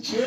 6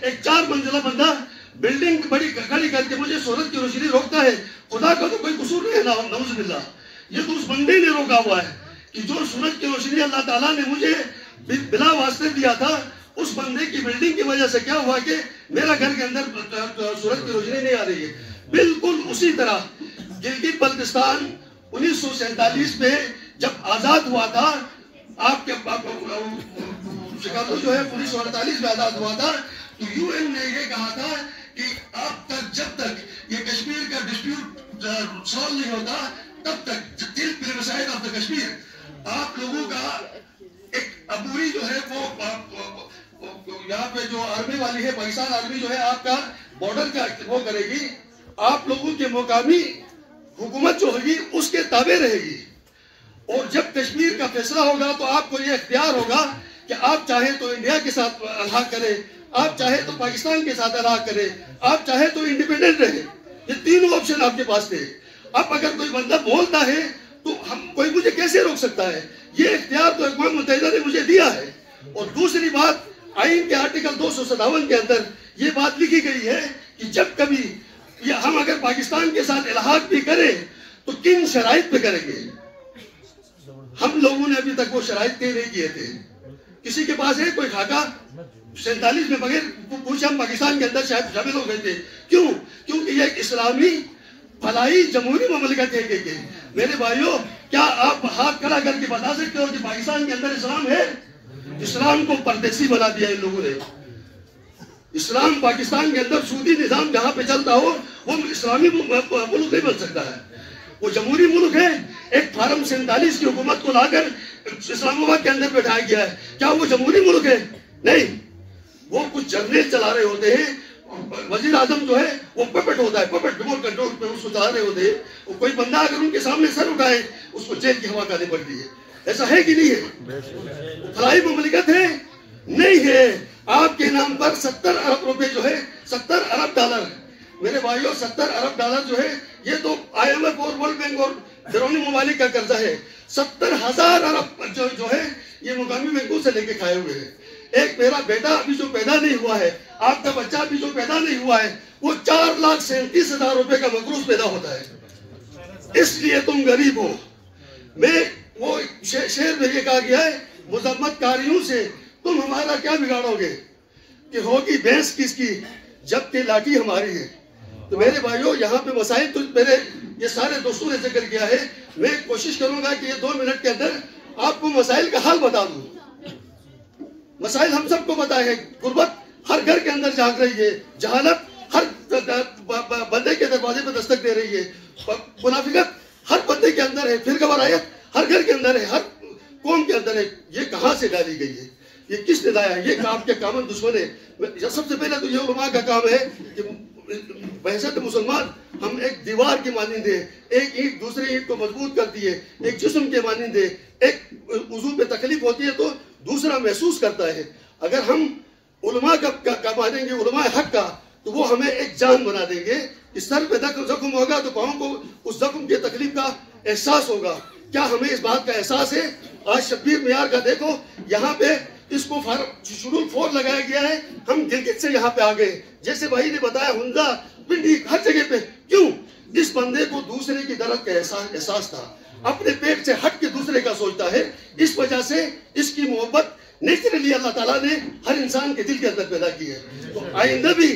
ایک 4 منزلہ بندہ بلڈنگ بڑی کھڑی کر کے مجھے سورج کی روشنی روکتا ہے، خدا کا تو کوئی قصور نہیں ہے، نعوذ باللہ. یہ تو اس بندے نے روکا ہوا ہے کہ جو سورج کی روشنی اللہ تعالیٰ نے مجھے بلا واسطے دیا تھا، اس بندے کی بلڈنگ کی وجہ سے کیا ہوا کہ میرا گھر کے اندر سورج کی روشنی نہیں آ رہی ہے. بالکل اسی طرح گلگت بلتستان 1947 میں جب آزاد ہوا تھا، آپ کے شکارو جو ہے 1948 میں آزاد ہوا تھا، تو یو این نے یہ کہا تھا کہ اب تک جب تک یہ کشمیر کا ڈسپیوٹ سالو نہیں ہوتا تب تک ٹل پریوسائڈ آف دا کشمیر آپ لوگوں کا ایک عبوری جو ہے وہ یہاں پہ جو آرمی والی ہے، پاکستان آرمی جو ہے آپ کا بارڈر کا وہ کرے گی، آپ لوگوں کے مقامی حکومت جو ہوگی اس کے تابع رہے گی. اور جب کشمیر کا فیصلہ ہوگا تو آپ کو یہ اختیار ہوگا کہ آپ چاہے تو انڈیا کے ساتھ الحاق کرے، آپ چاہے تو پاکستان کے ساتھ الحاق کرے، آپ چاہے تو انڈیپینڈنٹ رہے. یہ تینوں آپشن آپ کے پاس تھے. اب اگر کوئی بندہ بولتا ہے تو کوئی مجھے کیسے روک سکتا ہے؟ یہ اختیار تو اقوام متحدہ نے مجھے دیا ہے. اور دوسری بات، آئین کے آرٹیکل 257 کے اندر یہ بات لکھی گئی ہے کہ جب کبھی ہم اگر پاکستان کے ساتھ الحاق بھی کریں تو کن شرائط پہ کریں گے. ہم لوگوں نے ابھی تک وہ شرائط طے نہیں کیے تھے. کسی کے پاس ہے کوئی خاکہ؟ 47 میں بغیر پوچھے ہم پاکستان کے اندر شاید شامل ہو گئے تھے. کیوں؟ کیونکہ یہ ایک اسلامی فلاحی جمہوری مملکت ہے کہ میرے بھائیوں، کیا آپ ہاتھ کھڑا کر کے بتا سکتے ہو کہ پاکستان کے اندر اسلام ہے؟ اسلام کو پردیسی بنا دیا ان لوگوں نے. اسلام پاکستان کے اندر سودی نظام جہاں پہ چلتا ہو وہ اسلامی ملک نہیں بن سکتا ہے، وہ جمہوری ملک ہے. ایک فارم 47 کی حکومت کو لا کر اسلام آباد کے اندر بٹھایا گیا ہے. کیا وہ جمہوری ملک ہے؟ نہیں. وہ کچھ جرنیل چلا رہے ہوتے ہیں، وزیر اعظم جو ہے وہ پپٹ ہوتا ہے، پپٹ ریموٹ کنٹرول پہ اس کو چلا رہے ہوتے ہیں. کوئی بندہ اگر ان کے سامنے سر اٹھائے اس کو جیل کی ہوا کھانی پڑتی ہے. ایسا ہے کہ نہیں ہے؟ فلاحی مملکت ہے؟ نہیں ہے. آپ کے نام پر 70 ارب روپے جو ہے، 70 ارب ڈالر، میرے بھائیوں 70 ارب ڈالر جو ہے یہ تو آئی ایم ایف اور ورلڈ بینک اور بیرونی ممالک کا قرضہ ہے. 70,000 ارب جو ہے یہ مقامی بینکوں سے لے کے کھائے ہوئے ہیں. ایک میرا بیٹا ابھی جو پیدا نہیں ہوا ہے، آپ کا بچہ ابھی جو پیدا نہیں ہوا ہے، وہ 4,37,000 روپے کا مقروض پیدا ہوتا ہے. اس لیے تم غریب ہو. میں وہ شعر میں یہ کہا گیا ہے، مذمت کاریوں سے تم ہمارا کیا بگاڑو گے کہ ہوگی بھینس کس کی جبکہ لاٹھی ہماری ہے. تو میرے بھائیوں یہاں پہ مسائل تو میرے یہ سارے دوستوں نے ذکر کیا ہے. میں کوشش کروں گا کہ یہ 2 منٹ کے اندر آپ کو مسائل کا حل بتا دوں. مسائل ہم سب کو پتا ہے. غربت ہر گھر کے اندر جھانک رہی ہے، جہالت ہر بندے کے دروازے پہ دستک دے رہی ہے، منافقت ہر بندے کے اندر ہے، فرقہ وارائیت ہر گھر کے اندر ہے، ہر قوم کے اندر ہے. یہ کہاں سے ڈالی گئی ہے؟ یہ کس نے لایا ہے؟ یہ آپ کے کامن دشمن ہے. سب سے پہلے تو یہ علماء کا کام ہے کہ بحیثیت مسلمان ہم ایک دیوار کی مانند ہے، ایک اینٹ دوسرے اینٹ کو مضبوط کرتی ہے، ایک جسم کے مانند ہے. ایک وضو پہ تکلیف ہوتی ہے تو دوسرا محسوس کرتا ہے. اگر ہم علماء کا مانیں گے، علماء حق کا، تو وہ ہمیں ایک جان بنا دیں گے. کہ سر پہ زخم ہوگا تو پاؤں کو اس زخم کی تکلیف کا احساس ہوگا. کیا ہمیں اس بات کا احساس ہے؟ آج شبیر معیار کا دیکھو، یہاں پہ اس کو شیڈول 4 لگایا گیا ہے. ہم گلگت سے یہاں پہ آ گئے، جیسے بھائی نے بتایا ہنزا پنڈی ہر جگہ پہ. کیوں؟ اس بندے کو دوسرے کی درد کا احساس تھا، اپنے پیٹ سے ہٹ کے دوسرے کا سوچتا ہے. اس وجہ سے اس کی محبت نیچرلی اللہ تعالیٰ نے ہر انسان کے دل کے اندر پیدا کی ہے. تو آئندہ بھی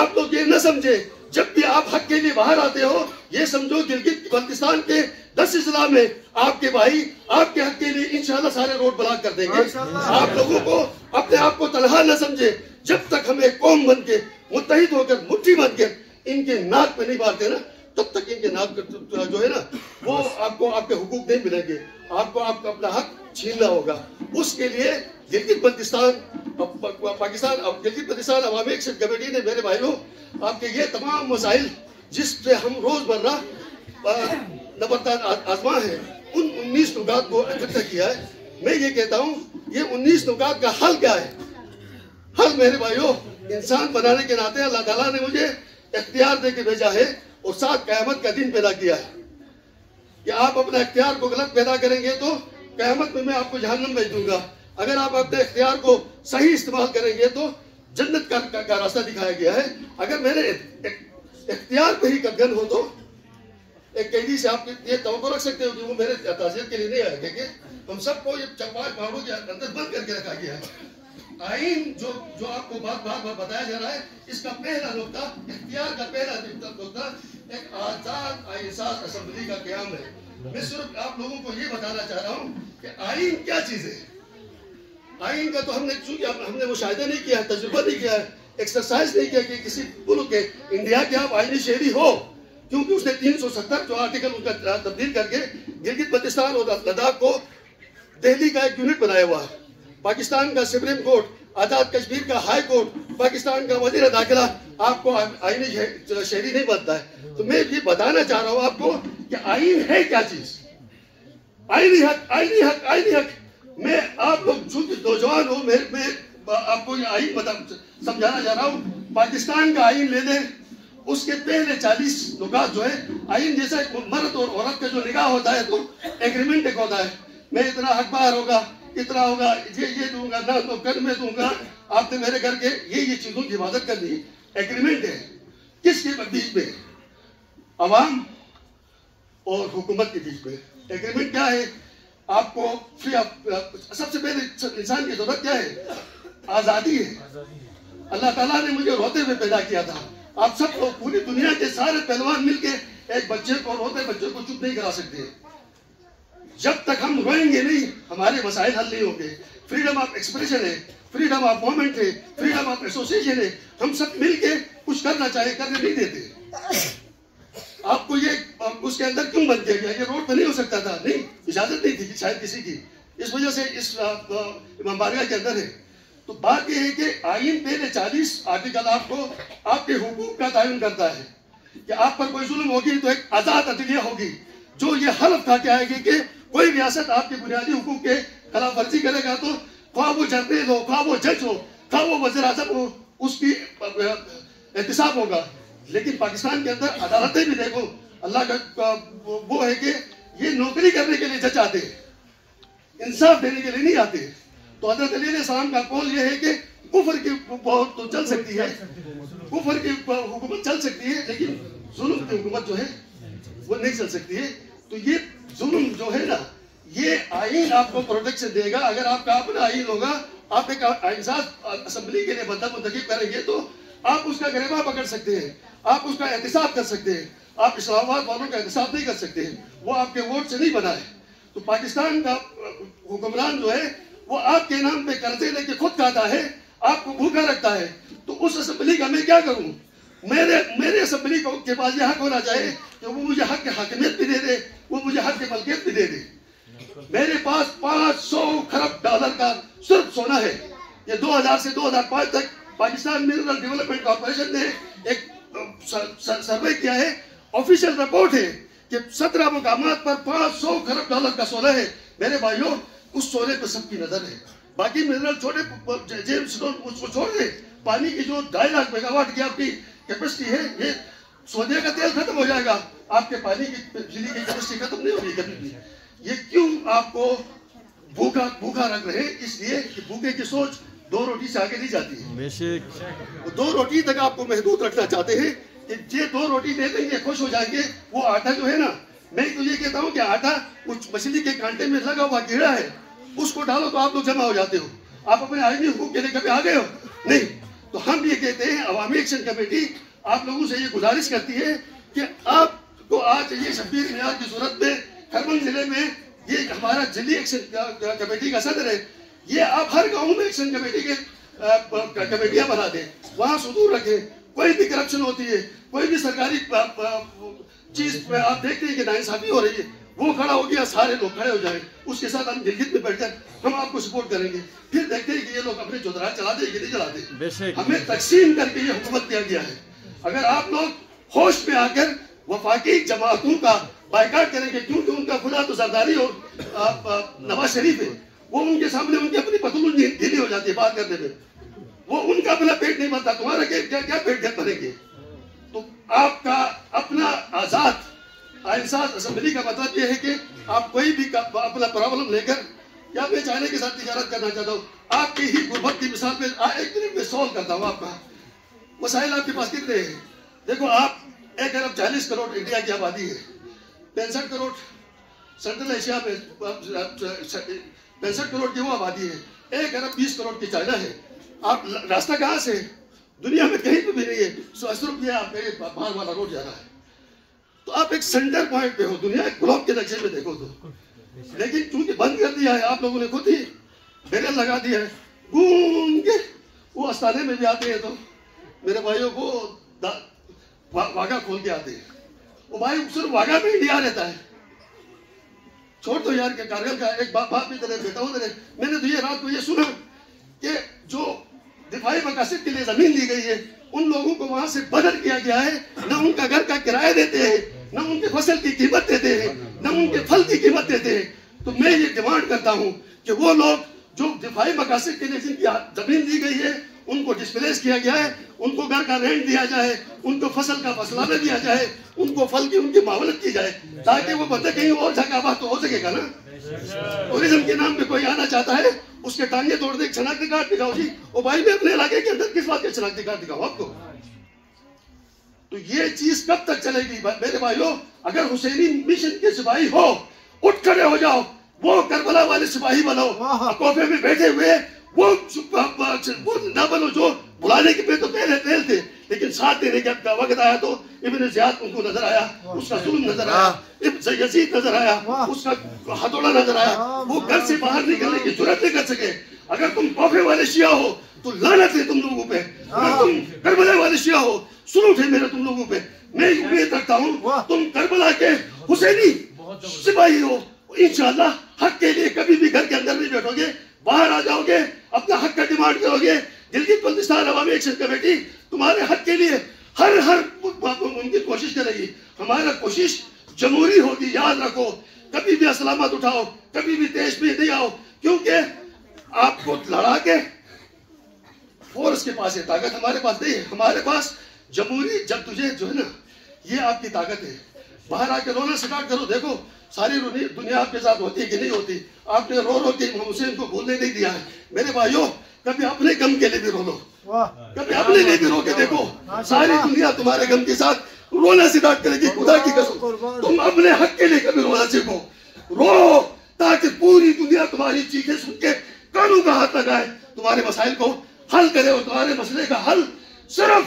آپ لوگ یہ نہ سمجھے، جب بھی آپ حق کے لیے باہر آتے ہو یہ سمجھو گلگت بلتستان کے 10 اضلاع میں آپ کے بھائی آپ کے حق کے لیے انشاءاللہ سارے روڈ بلاک کر دیں گے. آپ لوگوں کو اپنے آپ کو تنہا نہ سمجھے. جب تک ہم ایک قوم بن کے متحد ہو کر مٹھی بن کے ان کے ناک پہ نہیں مارتے نا، تب تک ان کے ناک جو ہے نا وہ آپ کو آپ کے حقوق نہیں ملیں گے. آپ کو اپنا حق چھیننا ہوگا. اس کے لیے گلگت بلتستان پاکستان گلگت بلتستان عوامی ایکشن کمیٹی نے میرے بھائیوں آپ کے یہ تمام مسائل جس پہ ہم روز مرہ نبردار آزما ہے، ان 19 نکات کو اکٹھا کیا ہے. میں یہ کہتا ہوں یہ 19 نکات کا حل کیا ہے؟ حل میرے بھائیوں انسان بنانے کے ناطے اللہ تعالیٰ نے مجھے اختیار دے کے بھیجا ہے اور ساتھ قیامت کا دن پیدا کیا ہے کہ آپ اپنا اختیار کو غلط پیدا کریں گے تو قیامت میں آپ کو جہنم بھیج دوں گا. اگر آپ اپنے اختیار کو صحیح استعمال کریں گے تو جنت کا راستہ دکھایا گیا ہے. اگر میرے اختیار پہ ہی گن ہو تو ایک قیدی سے آپ یہ توقع رکھ سکتے ہو کہ وہ میرے تعزیت کے لیے نہیں آئے گا. کہ ہم سب کو یہ چپاٹ پہاڑوں کے اندر بند کر کے رکھا گیا ہے. آئین جو آپ کو بار بتایا جا رہا ہے، اس کا پہلا نقطہ، اختیار کا پہلا نقطہ ایک آزاد آئین ساز اسمبلی کا قیام ہے. میں صرف آپ لوگوں کو یہ بتانا چاہ رہا ہوں کہ آئین کیا چیز ہے. آئین کا تو ہم نے چونکہ ہم نے مشاہدہ نہیں کیا ہے، تجربہ نہیں کیا ہے، ایکسرسائز نہیں کیا کہ کسی ملک کے انڈیا کے آپ آئینی شہری ہو، کیونکہ اس نے 370 جو آرٹیکل ان کا تبدیل کر کے گلگت بلتستان اور لداخ کو دہلی کا ایک یونٹ بنایا ہوا ہے. پاکستان کا سپریم کورٹ، آزاد کشمیر کا ہائی کورٹ، پاکستان کا وزیر داخلہ آپ کو آئینی شہری نہیں بنتا ہے. تو میں یہ بتانا چاہ رہا ہوں آپ کو کہ آئین ہے کیا چیز. آئینی حق، آئینی حق، آئینی حق. میں آپ لوگ چونکہ نوجوان ہو، میں آپ کو یہ آئین سمجھانا چاہ رہا ہوں. پاکستان کا آئین لے لیں، اس کے پہلے 40 نکات جو ہے آئین جیسا مرد اور عورت کا جو نکاح ہوتا ہے تو ایگریمنٹ ایک ہوتا ہے. میں اتنا حق بار ہوگا، اتنا ہوگا، یہ دوں گا، نہ تو کر میں دوں گا، آپ نے میرے گھر کے یہ چیزوں کی حفاظت کرنی ہے. ایگریمنٹ ہے کس کے بیچ میں؟ عوام اور حکومت کے بیچ میں. ایگریمنٹ کیا ہے؟ آپ کو سب سے پہلے انسان کی ضرورت کیا ہے؟ آزادی ہے. اللہ تعالیٰ نے مجھے روتے ہوئے پیدا کیا تھا. آپ سب لوگ پوری دنیا کے سارے پہلوان مل کے ایک بچے کو، روتے بچے کو چپ نہیں کرا سکتے. جب تک ہم روئیں گے نہیں، ہمارے مسائل حل نہیں ہوں گے. فریڈم آف ایکسپریشن ہے، فریڈم آف موومنٹ ہے، فریڈم آف ایسوسیشن ہے. ہم سب مل کے کچھ کرنا چاہے کرنے نہیں دیتے. آپ کو یہ اس کے اندر کیوں بند کیا گیا؟ یہ روڈ پہ نہیں ہو سکتا تھا، نہیں، اجازت نہیں تھی شاید کسی کی، اس وجہ سے اس امام بارگاہ کے اندر ہے. تو بات یہ ہے کہ آئین پہلے 40 آرٹیکل آپ کو آپ کے حقوق کا تعین کرتا ہے کہ آپ پر کوئی ظلم ہوگی تو ایک آزاد عدلیہ ہوگی جو یہ حلف کھا کے آئے گی کہ کوئی ریاست آپ کے بنیادی حقوق کے خلاف ورزی کرے گا تو خواہ وہ جنرل ہو، خواہ وہ جج ہو، خواہ وہ وزیر اعظم ہو، اس کی احتساب ہوگا. لیکن پاکستان کے اندر عدالتیں بھی دیکھو، اللہ کا وہ ہے کہ یہ نوکری کرنے کے لیے جج آتے ہیں، انصاف دینے کے لیے نہیں آتے. تو حضرت علی علیہ السلام کا قول یہ ہے کہ کفر کی بہت تو چل سکتی ہے، کفر کی حکومت چل سکتی ہے، لیکن ظلم کی حکومت جو ہے وہ نہیں چل سکتی ہے. تو یہ ظلم جو ہے نا، یہ آئین آپ کو پروٹیکشن دے گا. اگر آپ کا اپنا آئین ہوگا، آپ ایک آئین ساز اسمبلی کے لیے بندہ منتخب کریں گے تو آپ اس کا گریباں پکڑ سکتے ہیں، آپ اس کا احتساب کر سکتے ہیں. آپ اسلام آباد والوں کا احتساب نہیں کر سکتے ہیں، وہ آپ کے ووٹ سے نہیں بنا ہے. تو پاکستان کا حکمران جو ہے وہ آپ کے نام پہ قرضے لے کے خود کھاتا ہے، آپ کو بھوکا رکھتا ہے. تو اس اسمبلی کا میں کیا کروں؟ میرے اسمبلی کے پاس یہ حق ہونا چاہیے کہ وہ مجھے حق کی حاکمیت بھی دے دے، وہ مجھے حق کی ملکیت بھی دے دے. میرے پاس 500 کھرب ڈالر کا صرف سونا ہے. یہ 2000 سے 2005 تک پاکستان منرل ڈیولپمنٹ کارپوریشن نے ایک سروے کیا ہے، آفیشیل رپورٹ ہے کہ 17 مقامات پر 500 کھرب ڈالر کا سونا ہے. میرے بھائیوں، اس سونے پہ سب کی نظر ہے. باقی منرل چھوٹے جیمز اسٹون اس کو چھوڑ دیں. پانی کی جو 2.5 لاکھ میگا واٹ کی آپ کی کیپیسٹی ہے، یہ سونے کا تیل ختم ہو جائے گا، آپ کے پانی کی بجلی کی کیپیسٹی ختم نہیں ہوگی کبھی بھی. یہ کیوں آپ کو بھوکا رکھ رہے ہیں؟ اس لیے کہ بھوکے کی سوچ 2 روٹی سے آگے نہیں جاتی ہے. 2 روٹی تک آپ کو محدود رکھنا چاہتے ہیں کہ یہ 2 روٹی دے دیں گے خوش ہو جائیں گے. وہ آٹا جو ہے نا، میں تو یہ کہتا ہوں کہ آٹا کچھ مچھلی کے کانٹے میں لگا ہوا کیڑا ہے، اس کو ڈالو تو آپ لوگ جمع ہو جاتے ہو. آپ اپنے آئینی حقوق کے لیے کبھی آگے ہو نہیں. تو ہم یہ کہتے ہیں، عوامی ایکشن کمیٹی آپ لوگوں سے یہ گزارش کرتی ہے کہ آپ کو آج یہ شبیر نیاز کی صورت میں کھرمن ضلع میں یہ ہمارا ضلعی ایکشن کمیٹی کا صدر ہے، یہ آپ ہر گاؤں میں ایکشن کمیٹی کے کمیٹیاں بنا دیں، وہاں صدور رکھیں. کوئی بھی کرپشن ہوتی ہے، کوئی بھی سرکاری چیز پہ آپ دیکھتے ہیں کہ ناانصافی ہو رہی ہے، وہ کھڑا ہو گیا، سارے لوگ کھڑے ہو جائیں، اس کے ساتھ ہم گلگت میں بیٹھ کر ہم آپ کو سپورٹ کریں گے. پھر دیکھتے ہیں کہ یہ لوگ اپنے چودراہ چلا دیں کہ نہیں چلاتے. ہمیں تقسیم کر کے یہ حکومت دیا گیا ہے. اگر آپ لوگ ہوش میں آ کر وفاقی جماعتوں کا بائیکاٹ کریں گے، کیونکہ ان کا خدا تو زرداری اور نواز شریف ہے، وہ ان کے سامنے ان کی اپنی پتلون ڈھیلی ہو جاتی ہے بات کرنے میں، وہ ان کا اپنا پیٹ نہیں بھرتا، تمہارا کیا پیٹ بھریں گے. تو آپ کا اپنا آزاد آئین ساز اسمبلی کا مطلب یہ ہے کہ آپ کوئی بھی اپنا پرابلم لے کر، یا میں چائنا کے ساتھ تجارت کرنا چاہتا ہوں، آپ کی ہی غربت کی مثال میں ایک منٹ میں سوال کرتا ہوں آپ کا. مسائل آپ کے پاس کتنے ہیں؟ دیکھو آپ 1 ارب 40 کروڑ انڈیا کی آبادی ہے, 65 کروڑ سینٹرل ایشیا میں 65 کروڑ کی وہ آبادی ہے, 1 ارب 20 کروڑ کی چائنا ہے. آپ راستہ کہاں سے؟ دنیا میں کہیں پہ بھی نہیں ہے. 100 روپیہ آپ کے باہر والا روڈ جا رہا ہے. تو آپ ایک سینٹر پوائنٹ پہ ہو, دنیا ایک گلوب کے نقشے میں دیکھو تو. لیکن چونکہ بند کر دیا ہے آپ لوگوں نے, خود ہی بیرل لگا دیا ہے, گھوم کے وہ استانے میں بھی آتے ہیں. تو میرے بھائیوں کو واگا کھول کے آتے ہیں. وہ بھائی صرف واگا میں انڈیا رہتا ہے. چھوڑ دو یار کہ کارگل کا ایک باپ بھی تیرے بیٹا ہوں تیرے. میں نے تو یہ رات کو یہ سنا کہ جو دفاعی مقاصد کے لیے زمین دی گئی ہے ان لوگوں کو وہاں سے بدل کیا گیا ہے. نہ ان کا گھر کا کرایہ دیتے ہیں, نہ ان کے فصل کی قیمت دیتے ہیں, نہ ان کے پھل کی قیمت دیتے ہیں. تو میں یہ ڈیمانڈ کرتا ہوں کہ وہ لوگ جو دفاعی مقاصد کے لیے جن کی زمین دی گئی ہے ان کو ڈسپلیس کیا گیا ہے, ان کو گھر کا رینٹ دیا جائے, ان کو فصل کا فصلانہ دیا جائے, ان کو پھل کی ان کی معاونت کی جائے, تاکہ وہ بندے کہیں اور جگہ آباد تو ہو سکے گا نا. ٹورزم کے نام پہ کوئی آنا چاہتا ہے اس کے ٹانگیں توڑ دے, شناختی کارڈ دکھاؤ جی. وہ بھائی میں اپنے علاقے کے اندر کس بات کے شناختی کارڈ دکھاؤ آپ کو؟ تو یہ چیز کب تک چلے گی میرے بھائیوں؟ اگر حسینی مشن کے سپاہی ہو, اٹھ کھڑے ہو جاؤ. وہ کربلا والے سپاہی بنو, کوفے میں بیٹھے ہوئے وہ نہ بنو جو بلانے کے تو پہلے تھے, لیکن ساتھ دینے کا وقت آیا تو ابن زیاد ان کو نظر آیا, اس کا ظلم نظر آیا, ابن یزید نظر آیا, اس کا ہتھوڑا نظر آیا. وہ گھر سے باہر نکلنے کی جرات نہیں کر سکے. اگر تم کوفے والے شیعہ ہو تو لعنت ہے تم لوگوں پہ. اگر تم کربلا والے شیعہ ہو سلوٹ ہے میرے تم لوگوں پہ. میں امید رکھتا ہوں تم کربلا کے حسینی سپاہی ہو. انشاءاللہ حق کے لیے کبھی بھی گھر کے اندر نہیں بیٹھو گے, باہر آ جاؤ گے, اپنا حق کا ڈیمانڈ کرو گے. گلگت بلتستان عوامی ایکشن کمیٹی تمہارے حق کے لیے ہر ممکن کوشش کرے گی. ہمارا کوشش جمہوری ہوگی, یاد رکھو. کبھی بھی اسلامات اٹھاؤ, کبھی بھی دیش میں نہیں آؤ, کیونکہ آپ کو لڑا کے فورس کے پاس ہے, طاقت ہمارے پاس نہیں ہے. ہمارے پاس جمہوری جب تجھے جو ہے نا یہ آپ کی طاقت ہے. باہر آ کے رونا سٹارٹ کرو, دیکھو ساری دنیا آپ کے ساتھ ہوتی ہے کہ نہیں ہوتی. آپ نے رو رو کے امام حسین کو بھولنے نہیں دیا ہے. میرے بھائیوں کبھی اپنے غم کے لیے بھی رو لو, کبھی اپنے لیے بھی رو کے دیکھو. ساری دنیا تمہارے غم کے ساتھ رونا سٹارٹ کرے گی. خدا کی قسم تم اپنے حق کے لیے کبھی رونا سیکھو, رو, تاکہ پوری دنیا تمہاری چیخیں سن کے کانوں کا ہاتھ لگائے, تمہارے مسائل کو حل کرے. اور تمہارے مسئلے کا حل صرف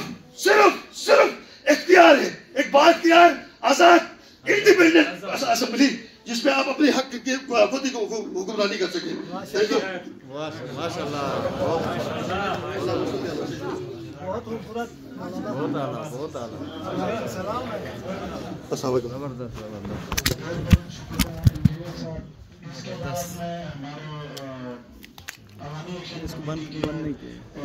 اختیار ہے, ایک با اختیار آزاد انڈیپینڈنٹ اسمبلی جس پہ آپ اپنے حق کی خود ہی حکمرانی کر سکیں. ماشاءاللہ, بہت خوبصورت, بہت اعلیٰ. السلام علیکم. اس کو بند نہیں کیا.